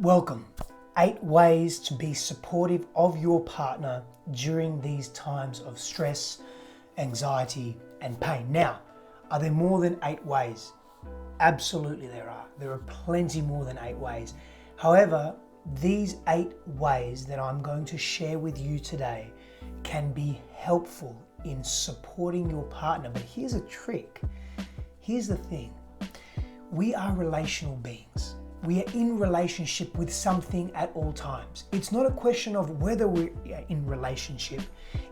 Welcome. 8 ways to be supportive of your partner during these times of stress, anxiety, and pain. Now, are there more than 8 ways? Absolutely there are. There are plenty more than 8 ways. However, these 8 ways that I'm going to share with you today can be helpful in supporting your partner. But here's a trick. Here's the thing. We are relational beings. We are in relationship with something at all times. It's not a question of whether we're in relationship.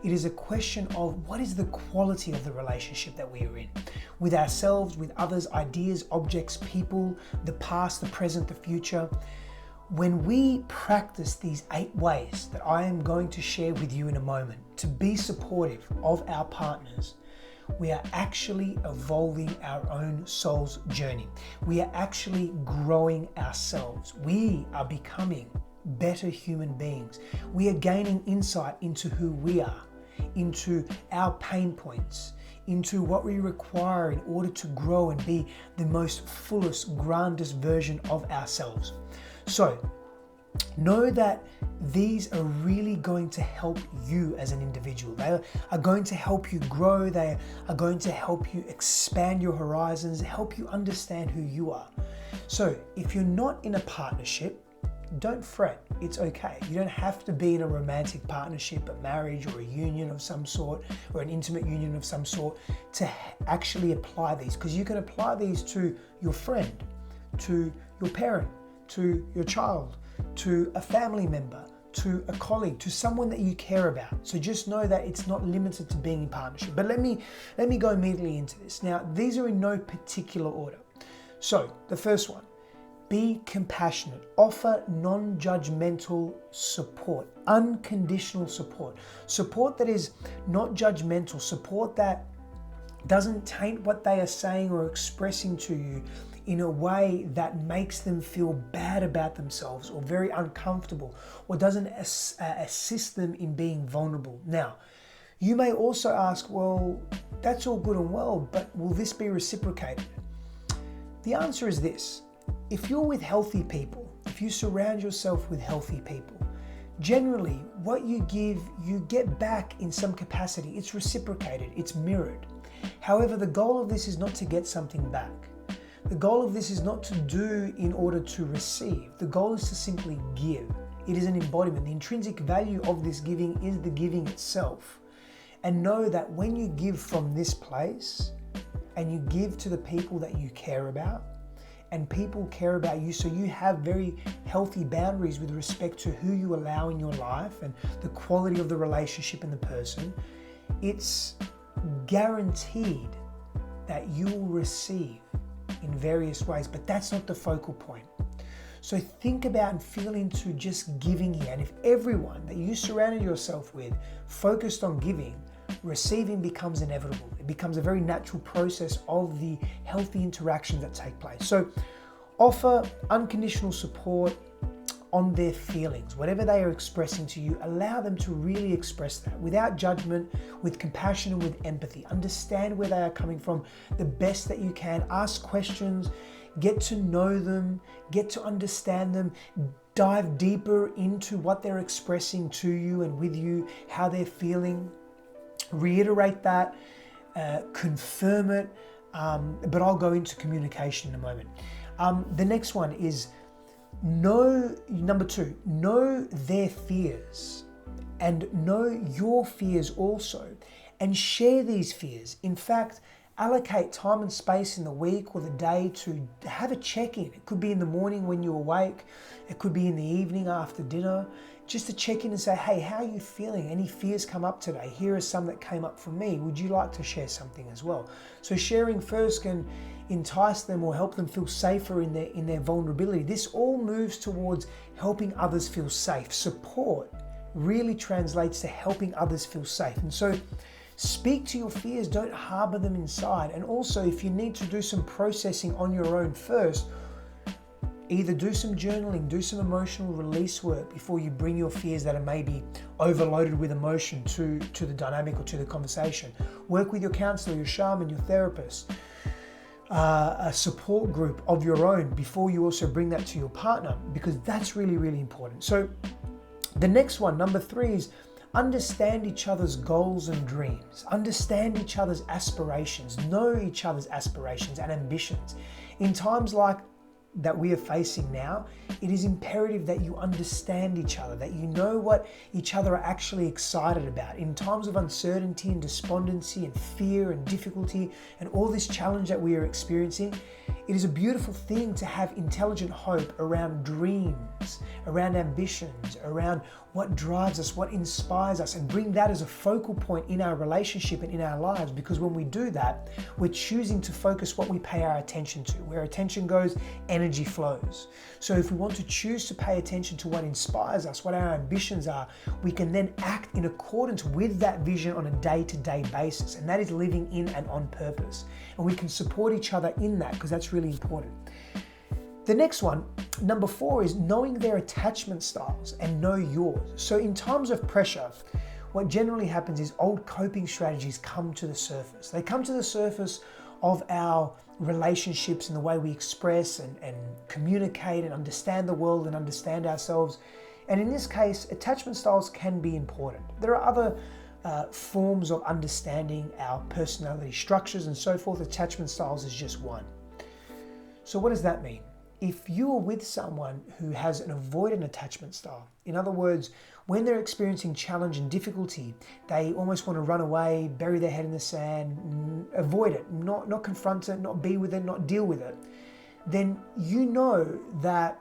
It is a question of what is the quality of the relationship that we are in. With ourselves, with others, ideas, objects, people, the past, the present, the future. When we practice these 8 ways that I am going to share with you in a moment to be supportive of our partners, we are actually evolving our own soul's journey. We are actually growing ourselves. We are becoming better human beings. We are gaining insight into who we are, into our pain points, into what we require in order to grow and be the most fullest, grandest version of ourselves. So, know that these are really going to help you as an individual. They are going to help you grow. They are going to help you expand your horizons, help you understand who you are. So if you're not in a partnership, don't fret. It's okay. You don't have to be in a romantic partnership, a marriage or a union of some sort, or an intimate union of some sort to actually apply these, because you can apply these to your friend, to your parent, to your child, to a family member, to a colleague, to someone that you care about. So just know that it's not limited to being in partnership. But let me go immediately into this. Now, these are in no particular order. So the first one, be compassionate. Offer non-judgmental support, unconditional support. Support that is not judgmental, support that doesn't taint what they are saying or expressing to you in a way that makes them feel bad about themselves or very uncomfortable, or doesn't assist them in being vulnerable. Now, you may also ask, well, that's all good and well, but will this be reciprocated? The answer is this. If you're with healthy people, if you surround yourself with healthy people, generally what you give, you get back in some capacity. It's reciprocated, it's mirrored. However, the goal of this is not to get something back. The goal of this is not to do in order to receive. The goal is to simply give. It is an embodiment. The intrinsic value of this giving is the giving itself. And know that when you give from this place and you give to the people that you care about, and people care about you, so you have very healthy boundaries with respect to who you allow in your life and the quality of the relationship and the person, it's guaranteed that you will receive in various ways, but that's not the focal point. So think about and feel into just giving here. And if everyone that you surrounded yourself with focused on giving, receiving becomes inevitable. It becomes a very natural process of the healthy interactions that take place. So offer unconditional support on their feelings. Whatever they are expressing to you, allow them to really express that without judgment, with compassion and with empathy. Understand where they are coming from the best that you can. Ask questions, get to know them, get to understand them, dive deeper into what they're expressing to you and with you, how they're feeling. Reiterate that, confirm it, but I'll go into communication in a moment. The next one is number 2, know their fears and know your fears also, and share these fears. In fact, allocate time and space in the week or the day to have a check-in. It could be in the morning when you awake. It could be in the evening after dinner, just to check in and say, hey, how are you feeling? Any fears come up today? Here are some that came up for me. Would you like to share something as well? So sharing first can entice them or help them feel safer in their vulnerability. This all moves towards helping others feel safe. Support really translates to helping others feel safe. And so speak to your fears, don't harbor them inside. And also, if you need to do some processing on your own first, either do some journaling, do some emotional release work before you bring your fears that are maybe overloaded with emotion to the dynamic or to the conversation. Work with your counselor, your shaman, your therapist. a support group of your own before you also bring that to your partner, because that's really, really important. So the next one, number 3, is understand each other's goals and dreams. Understand each other's aspirations. Know each other's aspirations and ambitions. In times like that we are facing now, it is imperative that you understand each other, that you know what each other are actually excited about. In times of uncertainty and despondency and fear and difficulty and all this challenge that we are experiencing, it is a beautiful thing to have intelligent hope around dreams, around ambitions, around what drives us, what inspires us, and bring that as a focal point in our relationship and in our lives. Because when we do that, we're choosing to focus what we pay our attention to. Where attention goes, energy flows. So if we want to choose to pay attention to what inspires us, what our ambitions are, we can then act in accordance with that vision on a day-to-day basis. And that is living in and on purpose. And we can support each other in that, because that's really important. The next one, number 4, is knowing their attachment styles and know yours. So in times of pressure, what generally happens is old coping strategies come to the surface. They come to the surface of our relationships and the way we express and communicate and understand the world and understand ourselves. And in this case, attachment styles can be important. There are other forms of understanding our personality structures and so forth. Attachment styles is just one. So what does that mean? If you are with someone who has an avoidant attachment style, in other words, when they're experiencing challenge and difficulty, they almost want to run away, bury their head in the sand, avoid it, not confront it, not be with it, not deal with it, then you know that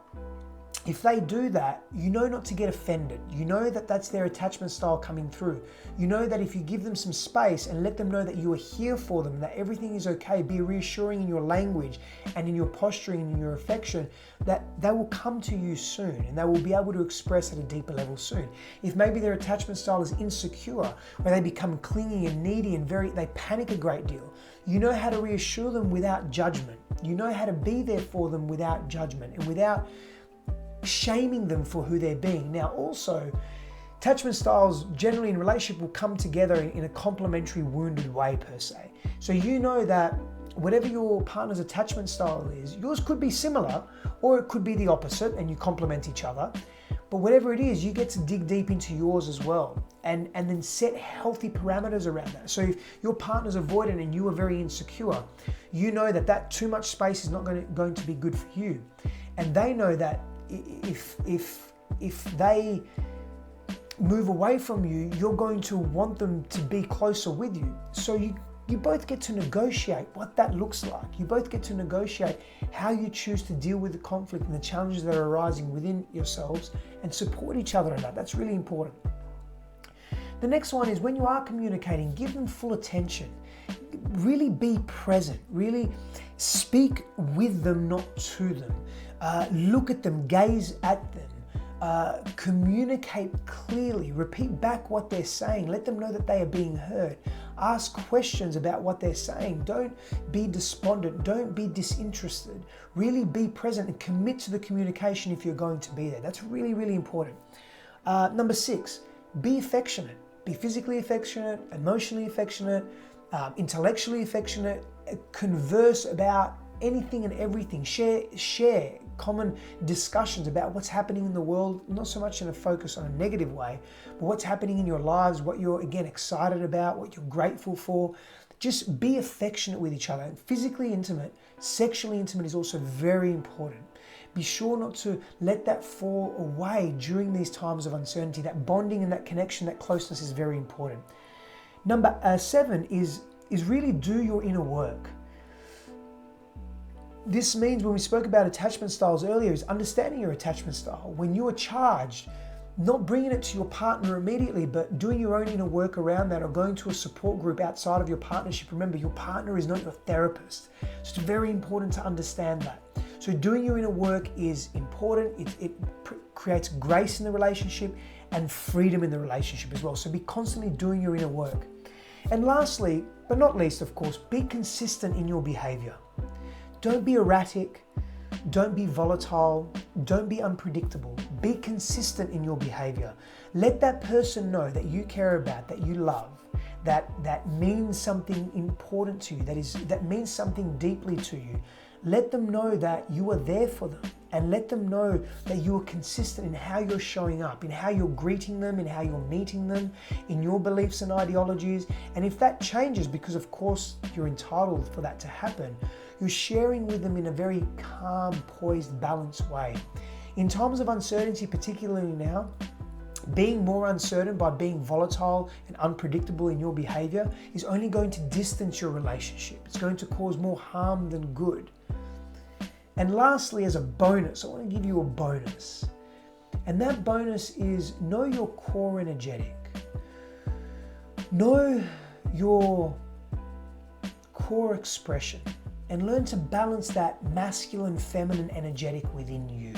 if they do that, you know not to get offended. You know that that's their attachment style coming through. You know that if you give them some space and let them know that you are here for them, that everything is okay, be reassuring in your language and in your posturing and in your affection, that they will come to you soon and they will be able to express at a deeper level soon. If maybe their attachment style is insecure, where they become clingy and needy and they panic a great deal, you know how to reassure them without judgment. You know how to be there for them without judgment and without shaming them for who they're being. Now also, attachment styles generally in relationship will come together in a complementary wounded way per se. So you know that whatever your partner's attachment style is, yours could be similar or it could be the opposite and you complement each other. But whatever it is, you get to dig deep into yours as well and then set healthy parameters around that. So if your partner's avoidant and you are very insecure, you know that too much space is not going to be good for you. And they know that if they move away from you, you're going to want them to be closer with you. So you both get to negotiate what that looks like. You both get to negotiate how you choose to deal with the conflict and the challenges that are arising within yourselves and support each other in that. That's really important. The next one is when you are communicating, give them full attention. Really be present. Really speak with them, not to them. Look at them, gaze at them, communicate clearly, repeat back what they're saying, let them know that they are being heard. Ask questions about what they're saying. Don't be despondent, don't be disinterested. Really be present and commit to the communication if you're going to be there. That's really, really important. Number 6, be affectionate. Be physically affectionate, emotionally affectionate, intellectually affectionate. Converse about anything and everything. Share common discussions about what's happening in the world, not so much in a focus on a negative way, but what's happening in your lives, what you're, again, excited about, what you're grateful for. Just be affectionate with each other. And physically intimate, sexually intimate is also very important. Be sure not to let that fall away during these times of uncertainty. That bonding and that connection, that closeness is very important. Number 7 is really do your inner work. This means when we spoke about attachment styles earlier is understanding your attachment style. When you are charged, not bringing it to your partner immediately, but doing your own inner work around that or going to a support group outside of your partnership. Remember, your partner is not your therapist. So it's very important to understand that. So doing your inner work is important. It creates grace in the relationship and freedom in the relationship as well. So be constantly doing your inner work. And lastly, but not least, of course, be consistent in your behavior. Don't be erratic, don't be volatile, don't be unpredictable. Be consistent in your behavior. Let that person know that you care about, that you love, that means something important to you, that means something deeply to you. Let them know that you are there for them, and let them know that you are consistent in how you're showing up, in how you're greeting them, in how you're meeting them, in your beliefs and ideologies. And if that changes, because of course you're entitled for that to happen, you're sharing with them in a very calm, poised, balanced way. In times of uncertainty, particularly now, being more uncertain by being volatile and unpredictable in your behavior is only going to distance your relationship. It's going to cause more harm than good. And lastly, as a bonus, I want to give you a bonus. And that bonus is know your core energetic. Know your core expression and learn to balance that masculine, feminine energetic within you.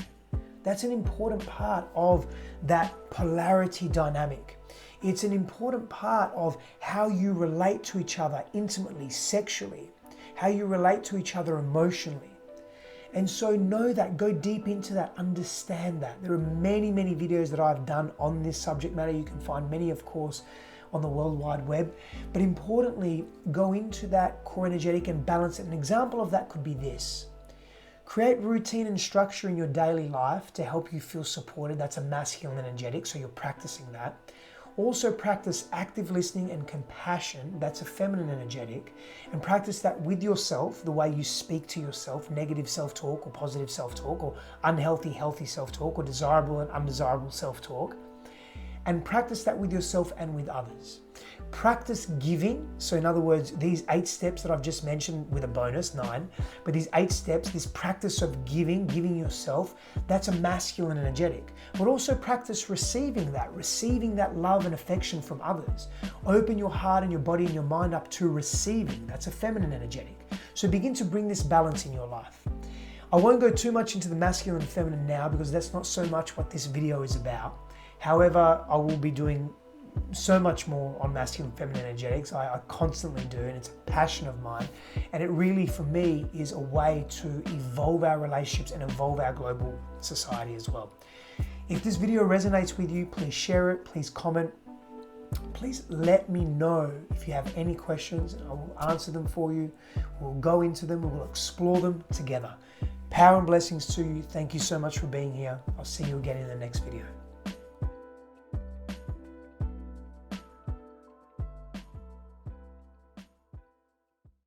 That's an important part of that polarity dynamic. It's an important part of how you relate to each other intimately, sexually, how you relate to each other emotionally. And so know that, go deep into that, understand that. There are many, many videos that I've done on this subject matter. You can find many, of course, on the World Wide Web. But importantly, go into that core energetic and balance it. An example of that could be this. Create routine and structure in your daily life to help you feel supported. That's a masculine energetic, so you're practicing that. Also practice active listening and compassion. That's a feminine energetic. And practice that with yourself, the way you speak to yourself, negative self-talk or positive self-talk, or unhealthy, healthy self-talk, or desirable and undesirable self-talk. And practice that with yourself and with others. Practice giving. So in other words, these 8 steps that I've just mentioned with a bonus, 9, but these 8 steps, this practice of giving yourself, that's a masculine energetic. But also practice receiving that love and affection from others. Open your heart and your body and your mind up to receiving. That's a feminine energetic. So begin to bring this balance in your life. I won't go too much into the masculine and feminine now because that's not so much what this video is about. However, I will be doing so much more on masculine and feminine energetics. I constantly do, and it's a passion of mine. And it really, for me, is a way to evolve our relationships and evolve our global society as well. If this video resonates with you, please share it, please comment. Please let me know if you have any questions, and I will answer them for you. We'll go into them, we will explore them together. Power and blessings to you. Thank you so much for being here. I'll see you again in the next video.